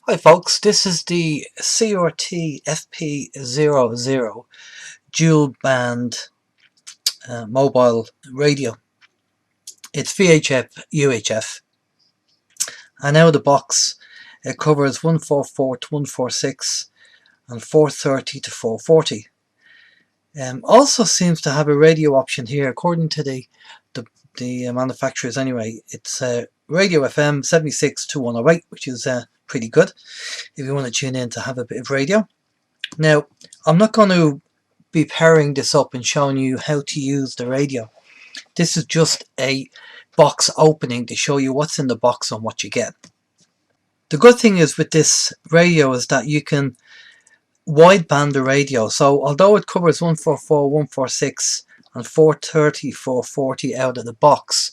Hi folks, this is the CRT FP00 dual band mobile radio. It's VHF, UHF, and out of the box it covers 144 to 146 and 430 to 440. Also seems to have a radio option here according to the manufacturers anyway. It's radio FM 76 to 108, which is pretty good if you want to tune in to have a bit of radio. Now, I'm not going to be pairing this up and showing you how to use the radio. This is just a box opening to show you what's in the box and what you get. The good thing is with this radio is that you can wideband the radio. So although it covers 144, 146 and 430, 440 out of the box,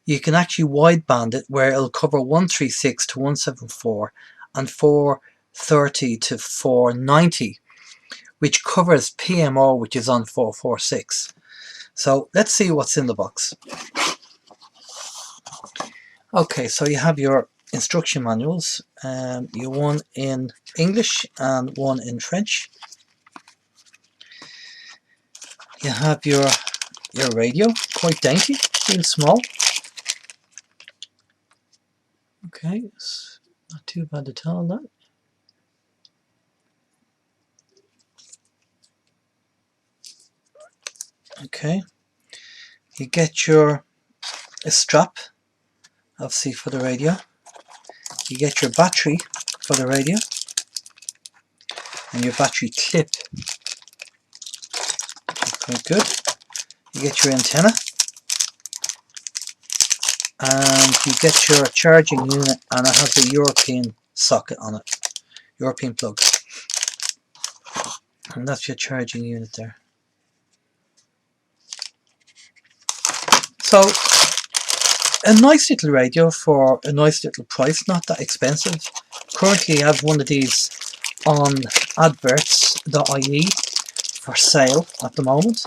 you can actually wideband it where it'll cover 136 to 174 and 430 to 490, which covers PMO, which is on 446. So let's see what's in the box. Okay, so you have your instruction manuals, you one in English and one in French. You have your radio, quite dainty, seems small. Okay, it's not too bad to tell on that. Okay, you get your strap, obviously, for the radio. You get your battery for the radio and your battery clip. Quite good. You get your antenna and you get your charging unit, and it has a European socket on it, European plug, and that's your charging unit there. So a nice little radio for a nice little price, not that expensive. Currently I have one of these on adverts.ie for sale at the moment.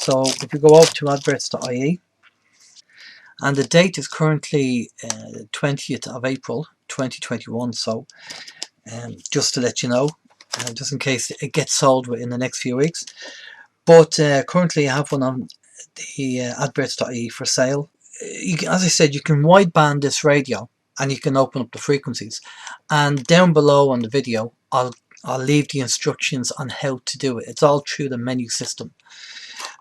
So if you go over to adverts.ie, and the date is currently 20th of April 2021, so just to let you know, just in case it gets sold within the next few weeks. But currently I have one on the adverts.ie for sale. As I said, you can wideband this radio and you can open up the frequencies, and down below on the video I'll leave the instructions on how to do it. It's all through the menu system,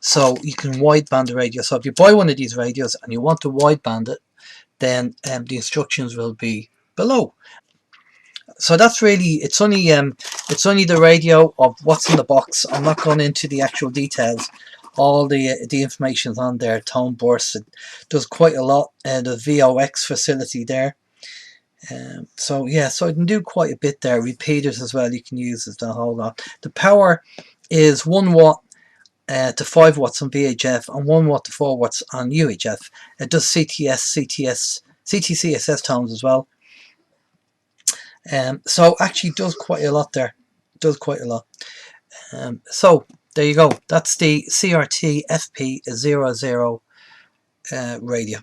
so you can wideband the radio. So if you buy one of these radios and you want to wideband it, then the instructions will be below. So that's really, it's only the radio of what's in the box. I'm not going into the actual details. All the information's on there. Tone bursts, it does quite a lot. The VOX facility there. So yeah, so it can do quite a bit there. Repeaters as well you can use as the whole lot. The power is 1 watt to 5 watts on VHF and 1 watt to 4 watts on UHF. It does CTCSS tones as well. So actually does quite a lot there. Does quite a lot. So there you go. That's the CRT FP00 radio.